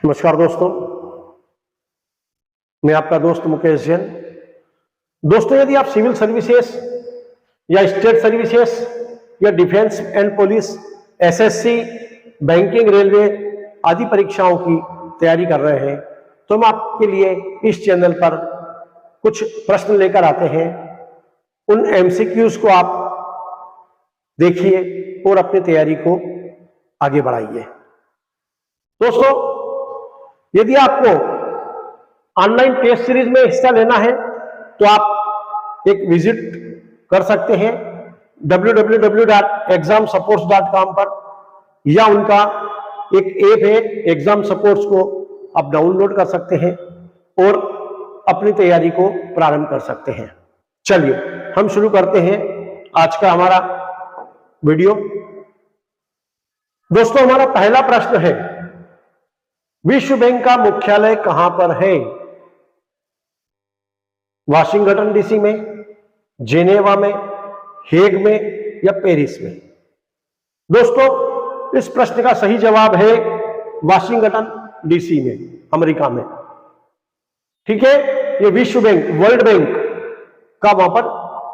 नमस्कार दोस्तों, मैं आपका दोस्त मुकेश जैन। दोस्तों, यदि आप सिविल सर्विसेज या स्टेट सर्विसेज या defence and police, SSC, banking, railway आदि परीक्षाओं की तैयारी कर रहे हैं तो हम आपके लिए इस चैनल पर कुछ प्रश्न लेकर आते हैं। उन एमसीक्यूज को आप देखिए और अपनी तैयारी को आगे बढ़ाइए। दोस्तों, यदि आपको ऑनलाइन टेस्ट सीरीज में हिस्सा लेना है तो आप एक विजिट कर सकते हैं www.examsupports.com पर, या उनका एक ऐप है एग्जाम सपोर्ट्स को आप डाउनलोड कर सकते हैं और अपनी तैयारी को प्रारंभ कर सकते हैं। चलिए हम शुरू करते हैं आज का हमारा वीडियो। दोस्तों, हमारा पहला प्रश्न है, विश्व बैंक का मुख्यालय कहां पर है? वाशिंगटन डीसी में, जेनेवा में, हेग में या पेरिस में? दोस्तों, इस प्रश्न का सही जवाब है वाशिंगटन डीसी में, अमेरिका में। ठीक है, ये विश्व बैंक, वर्ल्ड बैंक का वहां पर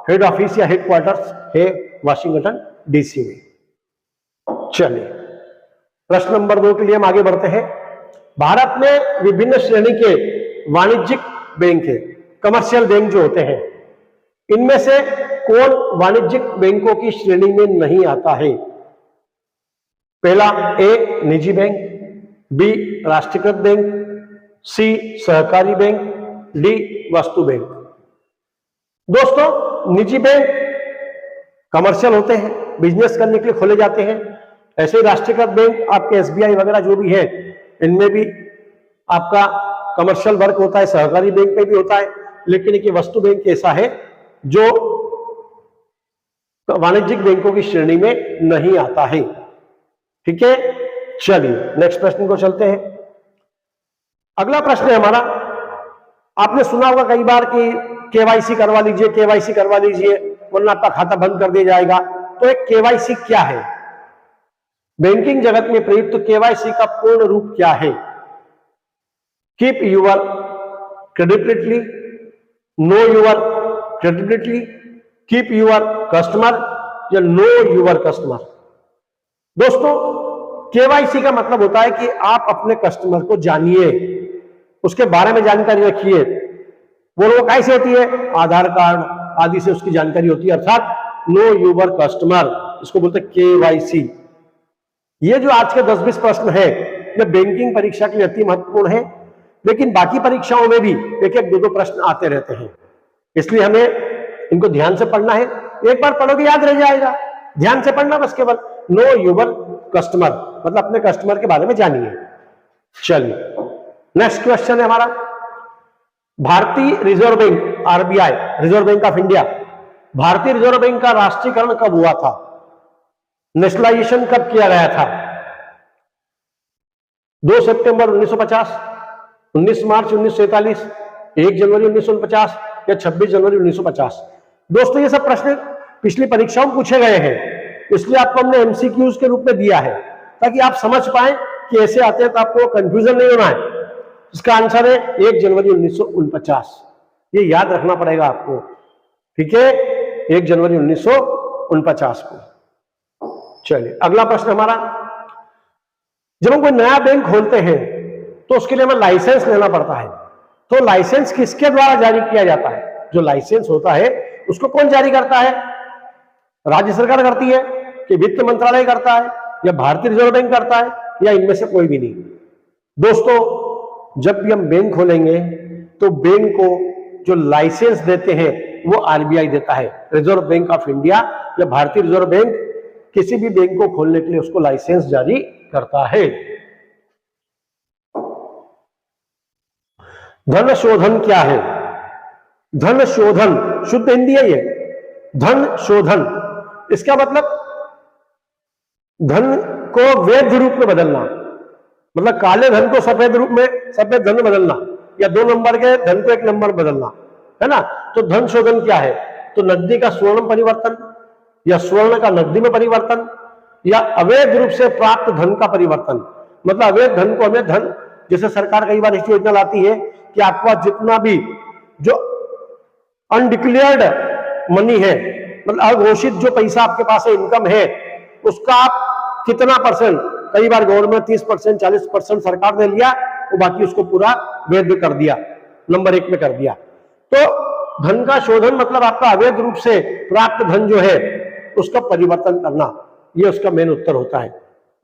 हेड ऑफिस या हेडक्वार्टर्स है वाशिंगटन डीसी में। चलिए प्रश्न नंबर 2 के लिए हम आगे बढ़ते हैं। भारत में विभिन्न श्रेणी के वाणिज्यिक बैंक है, कमर्शियल बैंक जो होते हैं, इनमें से कौन वाणिज्यिक बैंकों की श्रेणी में नहीं आता है? पहला, ए निजी बैंक, बी राष्ट्रीयकृत बैंक, सी सहकारी बैंक, डी वस्तु बैंक। दोस्तों, निजी बैंक कमर्शियल होते हैं, बिजनेस करने के लिए खोले जाते हैं। ऐसे ही राष्ट्रीयकृत बैंक आपके एसबीआई वगैरह जो भी है, इनमें भी आपका कमर्शियल वर्क होता है, सहकारी बैंक में भी होता है। लेकिन एक वस्तु बैंक ऐसा है जो वाणिज्यिक बैंकों की श्रेणी में नहीं आता है। ठीक है, चलिए नेक्स्ट प्रश्न को चलते हैं। अगला प्रश्न है हमारा, आपने सुना होगा कई बार कि केवाईसी करवा लीजिए, केवाईसी करवा लीजिए वरना आपका खाता बंद कर दिया जाएगा। तो एक केवाईसी क्या है? बैंकिंग जगत में प्रयुक्त केवाईसी का पूर्ण रूप क्या है? Keep your credibility, know your credibility, keep your customer या नो यूर कस्टमर? दोस्तों, केवाईसी का मतलब होता है कि आप अपने कस्टमर को जानिए, उसके बारे में जानकारी रखिए। वो कैसे होती है? आधार कार्ड आदि से उसकी जानकारी होती है, अर्थात नो यूर कस्टमर, इसको बोलते हैं केवाईसी। ये जो आज के 10-20 प्रश्न है, ये बैंकिंग परीक्षा के लिए अति महत्वपूर्ण है, लेकिन बाकी परीक्षाओं में भी एक एक 2-2 प्रश्न आते रहते हैं, इसलिए हमें इनको ध्यान से पढ़ना है। एक बार पढ़ोगे याद रह जाएगा, ध्यान से पढ़ना बस केवल। नो यूर कस्टमर मतलब अपने कस्टमर के बारे में जानिए। चलिए नेक्स्ट क्वेश्चन है हमारा, भारतीय reserve bank, RBI, reserve bank of India, भारतीय रिजर्व बैंक का राष्ट्रीयकरण कब हुआ था? नेशनलाइजेशन कब किया गया था? 2 सितंबर 1950, 19 मार्च 1947, 1 जनवरी 1949 या 26 जनवरी 1950? दोस्तों, ये सब प्रश्न पिछली परीक्षाओं में पूछे गए हैं, इसलिए आपको हमने एमसीक्यूज के रूप में दिया है ताकि आप समझ पाए कि ऐसे आते हैं तो आपको कंफ्यूजन नहीं होना है। इसका आंसर है 1 जनवरी 1949। ये याद रखना पड़ेगा आपको। ठीक है, 1 जनवरी 1949 को। चलिए अगला प्रश्न हमारा, जब हम कोई नया बैंक खोलते हैं तो उसके लिए हमें लाइसेंस लेना पड़ता है। तो लाइसेंस किसके द्वारा जारी किया जाता है? जो लाइसेंस होता है उसको कौन जारी करता है? राज्य सरकार करती है कि वित्त मंत्रालय करता है या भारतीय रिजर्व बैंक करता है या इनमें से कोई भी नहीं? दोस्तों, जब भी हम बैंक खोलेंगे तो बैंक को जो लाइसेंस देते हैं वो आरबीआई देता है, रिजर्व बैंक ऑफ इंडिया या भारतीय रिजर्व बैंक किसी भी बैंक को खोलने के लिए उसको लाइसेंस जारी करता है। धन शोधन क्या है? धन शोधन शुद्ध हिंदी है ये, धन शोधन। इसका मतलब धन को वैध रूप में बदलना, मतलब काले धन को सफेद रूप में, सफेद धन में बदलना, या 2 नंबर के धन को 1 नंबर बदलना, है ना? तो धन शोधन क्या है? तो नकदी का स्वर्ण परिवर्तन, या स्वर्ण का नकदी में परिवर्तन, या अवैध रूप से प्राप्त धन का परिवर्तन। मतलब अवैध धन को हमें धन जैसे सरकार कई बार ऐसी योजना लाती है कि आपके पास जितना भी जो अनडिक्लेयर्ड मनी है, मतलब अघोषित जो पैसा आपके पास है, इनकम है, उसका आप कितना परसेंट, कई बार गवर्नमेंट 30%, 40% सरकार ने लिया, वो बाकी उसको पूरा वैध कर दिया, नंबर 1 में कर दिया। तो धन का शोधन मतलब आपका अवैध रूप से प्राप्त धन जो है उसका परिवर्तन करना, ये उसका मेन उत्तर होता है,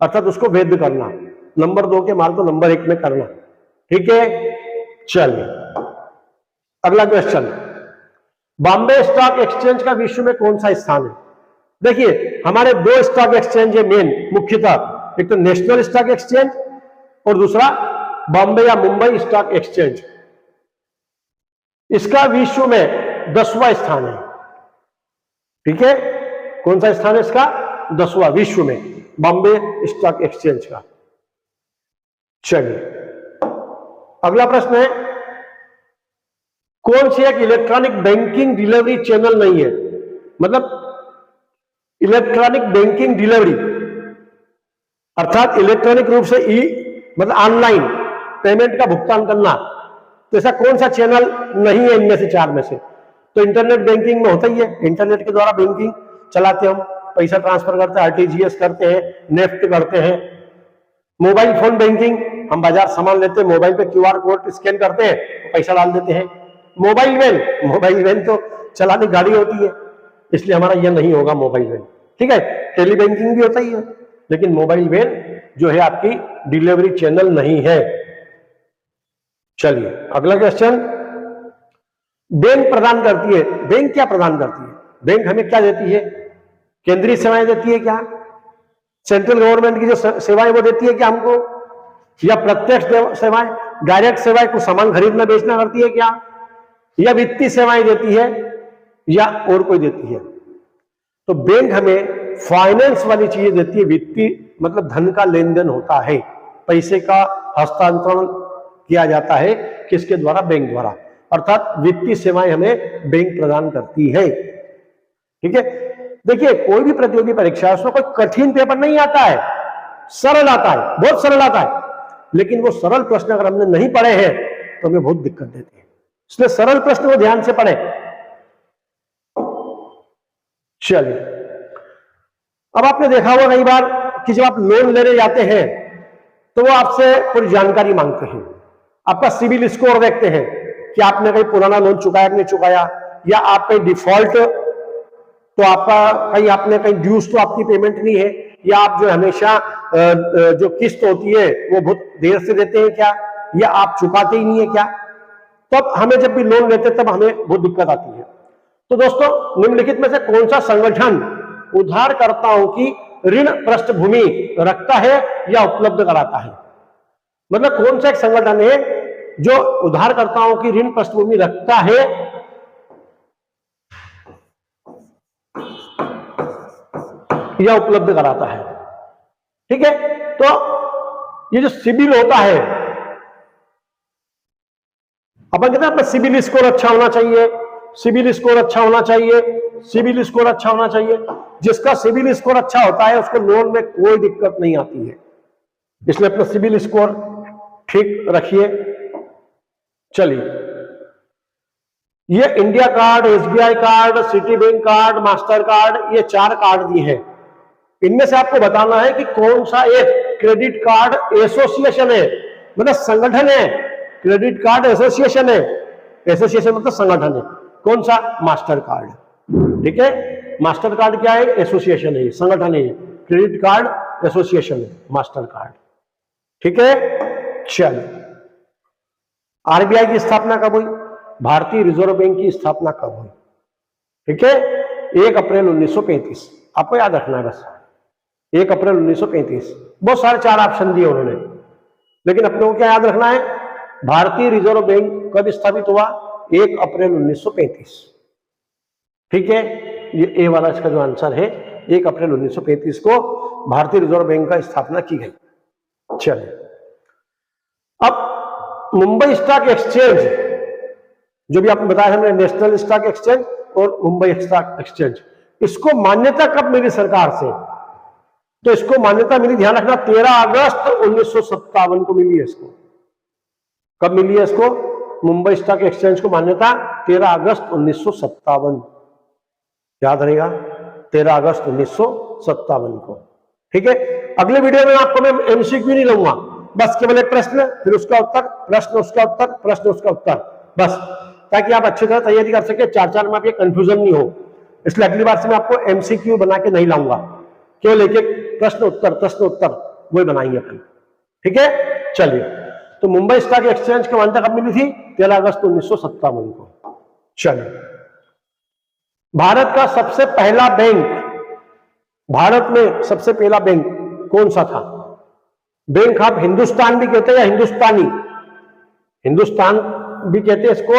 अर्थात उसको वैध करना, नंबर 2 के माल को नंबर 1 में करना। ठीक है, चलिए अगला क्वेश्चन, बॉम्बे स्टॉक एक्सचेंज का विश्व में कौन सा स्थान है? देखिए हमारे 2 स्टॉक एक्सचेंज है मेन मुख्यतः, एक तो नेशनल स्टॉक एक्सचेंज और दूसरा बॉम्बे या मुंबई स्टॉक एक्सचेंज। इसका विश्व में 10वां स्थान है। ठीक है, कौन सा स्थान है इसका? 10वां विश्व में, बॉम्बे स्टॉक एक्सचेंज का। चलिए अगला प्रश्न है, कौन सी एक इलेक्ट्रॉनिक बैंकिंग डिलीवरी चैनल नहीं है? मतलब इलेक्ट्रॉनिक बैंकिंग डिलीवरी अर्थात इलेक्ट्रॉनिक रूप से मतलब ऑनलाइन पेमेंट का भुगतान करना, तो ऐसा कौन सा चैनल नहीं है इनमें से 4 में से? तो इंटरनेट बैंकिंग में होता ही है, इंटरनेट के द्वारा बैंकिंग चलाते हम, पैसा ट्रांसफर करते हैं, आरटीजीएस करते हैं, नेफ्ट करते हैं। मोबाइल फोन बैंकिंग, हम बाजार सामान लेते हैं, मोबाइल पे क्यूआर कोड स्कैन करते हैं, पैसा डाल देते हैं। मोबाइल वैन तो चलाने गाड़ी होती है, इसलिए हमारा यह नहीं होगा मोबाइल वैन। ठीक है, टेली बैंकिंग भी होता ही है, लेकिन मोबाइल वैन जो है आपकी डिलीवरी चैनल नहीं है। चलिए अगला क्वेश्चन, बैंक प्रदान करती है, बैंक क्या प्रदान करती है? बैंक हमें क्या देती है? केंद्रीय सेवाएं देती है क्या? सेंट्रल गवर्नमेंट की जो सेवाएं वो देती है क्या हमको? या प्रत्यक्ष सेवाएं, डायरेक्ट सेवाएं, कुछ सामान खरीदना बेचना करती है क्या? या वित्तीय सेवाएं देती है या और कोई देती है? तो बैंक हमें फाइनेंस वाली चीजें देती है, वित्तीय मतलब धन का लेन देन होता है, पैसे का हस्तांतरण किया जाता है, किसके द्वारा? बैंक द्वारा, अर्थात वित्तीय सेवाएं हमें बैंक प्रदान करती है। ठीक है, देखिए कोई भी प्रतियोगी परीक्षा उसमें कोई कठिन पेपर नहीं आता है, सरल आता है, बहुत सरल आता है, लेकिन वो सरल प्रश्न अगर हमने नहीं पढ़े हैं तो हमें बहुत दिक्कत देते हैं, इसलिए सरल प्रश्न को ध्यान से पढ़े। चलिए अब आपने देखा होगा कई बार कि जब आप लोन लेने जाते हैं तो वो आपसे पूरी जानकारी मांगते हैं, आपका सिविल स्कोर देखते हैं कि आपने कहीं पुराना लोन चुकाया कि नहीं चुकाया, या आप कहीं डिफॉल्ट तो आपका कहीं आपने कहीं ड्यूज तो आपकी पेमेंट नहीं है, या आप जो हमेशा जो किस्त होती है वो बहुत देर से देते हैं क्या, या आप चुकाते ही नहीं है क्या। तब हमें जब भी लोन लेते तब हमें बहुत दिक्कत आती है। तो दोस्तों निम्नलिखित में से कौन सा संगठन उधारकर्ताओं की ऋण पृष्ठभूमि रखता है या उपलब्ध कराता है? मतलब कौन सा एक संगठन है जो उधारकर्ताओं की ऋण पृष्ठभूमि रखता है या उपलब्ध कराता है? ठीक है, तो ये जो सिबिल होता है, अपन कहते हैं अपना सिबिल स्कोर अच्छा होना चाहिए, सिबिल स्कोर अच्छा होना चाहिए, सिबिल स्कोर अच्छा होना चाहिए। जिसका सिबिल स्कोर अच्छा होता है उसको लोन में कोई दिक्कत नहीं आती है, इसलिए अपना सिबिल स्कोर ठीक रखिए। चलिए, ये India card, SBI card, city bank card, master card, ये 4 कार्ड दिए हैं। इनमें से आपको बताना है कि कौन सा एक क्रेडिट कार्ड एसोसिएशन है, मतलब संगठन है, क्रेडिट कार्ड एसोसिएशन है, एसोसिएशन मतलब संगठन है। कौन सा? Master card. ठीक है, मास्टर कार्ड क्या है? एसोसिएशन है, संगठन है, क्रेडिट कार्ड एसोसिएशन है, मास्टर कार्ड। ठीक है, चलिए आरबीआई की स्थापना कब हुई? भारतीय रिजर्व बैंक की स्थापना कब हुई? ठीक है, 1 अप्रैल 1935। आपको याद रखना है बस, 1 अप्रैल 1935। बहुत सारे 4 ऑप्शन दिए उन्होंने, लेकिन अपने को क्या याद रखना है? भारतीय रिजर्व बैंक कब स्थापित हुआ? 1 अप्रैल 1935। ठीक है, ये ए वाला इसका जो आंसर है, 1 अप्रैल 1935 को भारतीय रिजर्व बैंक का स्थापना की गई। चलिए, अब मुंबई स्टॉक एक्सचेंज, जो भी आपने बताया हमने, नेशनल स्टॉक एक्सचेंज और मुंबई स्टॉक एक्सचेंज, इसको मान्यता कब मिली सरकार से? तो इसको मान्यता मिली, ध्यान रखना, 13 अगस्त 1957 को मिली है इसको। कब मिली है इसको? मुंबई स्टॉक एक्सचेंज को मान्यता 13 अगस्त 1957, याद रहेगा, 13 अगस्त 1957 को। ठीक है, अगले वीडियो में आपको मैं एमसीक्यू नहीं लूंगा, बस केवल एक प्रश्न, फिर उसका उत्तर, प्रश्न उसका उत्तर, प्रश्न उसका उत्तर, बस, ताकि आप अच्छी तरह तैयारी कर सके, 4-4 में आप ये कंफ्यूजन नहीं हो। इसलिए अगली बार से मैं आपको एमसीक्यू बना के नहीं लाऊंगा, केवल एक एक प्रश्न उत्तर वही बनाएंगे अपन। ठीक है, चलिए, तो मुंबई स्टॉक एक्सचेंज की मान्यता कब मिली थी? 13 अगस्त 1957 को। चलिए, भारत का सबसे पहला बैंक, भारत में सबसे पहला बैंक कौन सा था? बैंक आप हिंदुस्तान भी कहते हैं या हिंदुस्तानी, हिंदुस्तान भी कहते हैं इसको,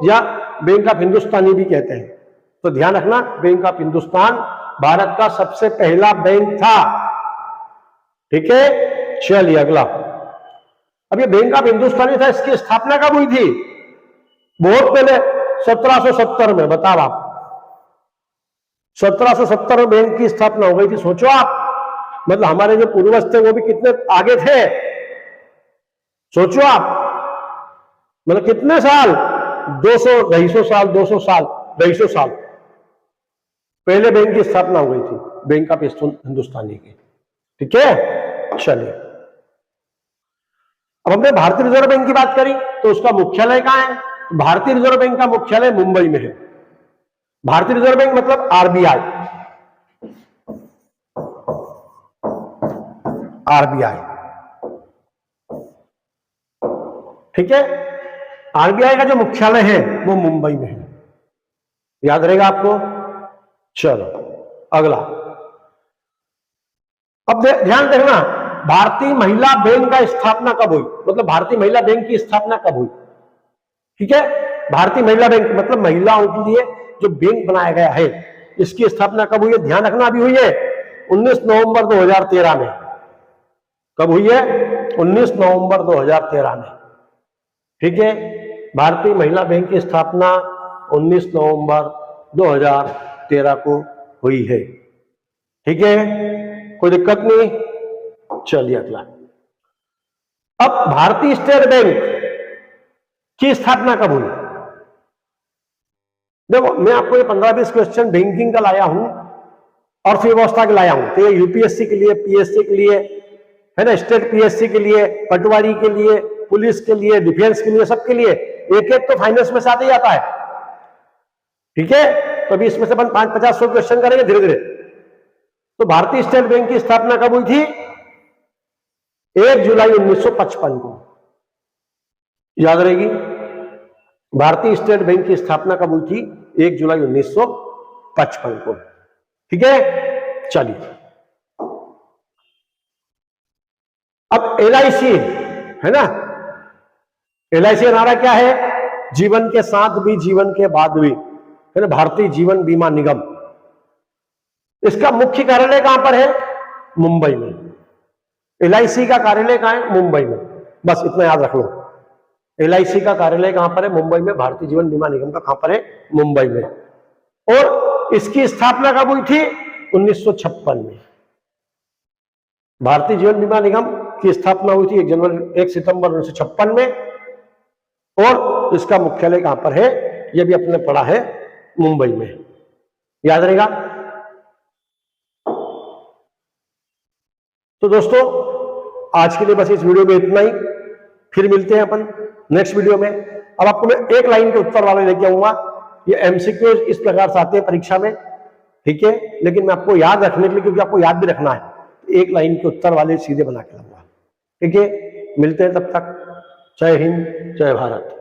या बैंक ऑफ हिंदुस्तानी भी कहते हैं, तो ध्यान रखना, बैंक ऑफ हिंदुस्तान भारत का सबसे पहला बैंक था। ठीक है, चलिए अगला। अब ये बैंक ऑफ हिंदुस्तानी था, इसकी स्थापना कब हुई थी? बहुत पहले, 1770 में। बताओ आप, 1770 में बैंक की स्थापना हो गई थी। सोचो आप, मतलब हमारे जो पूर्वज थे वो भी कितने आगे थे, सोचो आप, मतलब कितने साल, 200 250 साल, 200 साल, 250 साल पहले बैंक की स्थापना हो गई थी, बैंक ऑफ हिंदुस्तानी की। ठीक है, चलिए, अब हमने भारतीय रिजर्व बैंक की बात करी, तो उसका मुख्यालय कहां है? भारतीय रिजर्व बैंक का मुख्यालय मुंबई में है। भारतीय रिजर्व बैंक मतलब आरबीआई, आरबीआई। ठीक है, आरबीआई का जो मुख्यालय है वो मुंबई में है, याद रहेगा आपको। चलो अगला, अब ध्यान देखना, भारतीय महिला बैंक का स्थापना कब हुई? मतलब भारतीय महिला बैंक की स्थापना कब हुई? ठीक है, भारतीय महिला बैंक मतलब महिलाओं के लिए जो बैंक बनाया गया है, इसकी स्थापना कब हुई है? ध्यान रखना, अभी हुई है 19 नवंबर 2013 में। कब हुई है? 19 नवंबर 2013 में। ठीक है, भारतीय महिला बैंक की स्थापना 19 नवंबर 2013 को हुई है। ठीक है, कोई दिक्कत नहीं। चलिए अगला, अब भारतीय स्टेट बैंक की स्थापना कब हुई? देखो, मैं आपको ये 15-20 क्वेश्चन बैंकिंग का लाया हूं और फिर व्यवस्था के लाया हूं, तो ये यूपीएससी के लिए, पीएससी के लिए है ना, स्टेट पीएससी के लिए, पटवारी के लिए, पुलिस के लिए, डिफेंस के लिए, सबके लिए एक एक तो फाइनेंस में से आते ही आता है। ठीक है, तो अभी इसमें से अपन 5-50-100 क्वेश्चन करेंगे धीरे धीरे। तो भारतीय स्टेट बैंक की स्थापना कब हुई थी? 1 जुलाई 1955 को, याद रहेगी। भारतीय स्टेट बैंक की स्थापना कब हुई थी? 1 जुलाई 1955 को। ठीक है, चलिए, अब एलआईसी है ना, एलआईसी का नारा क्या है? जीवन के साथ भी, जीवन के बाद भी, है ना, भारतीय जीवन बीमा निगम। इसका मुख्य कार्यालय कहां पर है? मुंबई में। एलआईसी का कार्यालय कहां है? मुंबई में। बस इतना याद रख लो, एलआईसी का कार्यालय कहां पर है? मुंबई में। भारतीय जीवन बीमा निगम का कहां पर है? मुंबई में। और इसकी स्थापना कब हुई थी? 1956 में। भारतीय जीवन बीमा निगम की स्थापना हुई थी 1 सितंबर 1956 में, और इसका मुख्यालय कहां पर है? यह भी अपने पढ़ा है, मुंबई में, याद रहेगा। तो दोस्तों, आज के लिए बस इस वीडियो में इतना ही, फिर मिलते हैं अपन नेक्स्ट वीडियो में। अब आपको मैं एक लाइन के उत्तर वाले लेके आऊंगा। ये एमसीक्यू इस प्रकार से आते हैं परीक्षा में, ठीक है, लेकिन मैं आपको याद रखने के लिए, क्योंकि आपको याद भी रखना है, एक लाइन के उत्तर वाले सीधे बना के लाऊंगा। ठीक है, मिलते हैं तब तक। जय हिंद, जय भारत।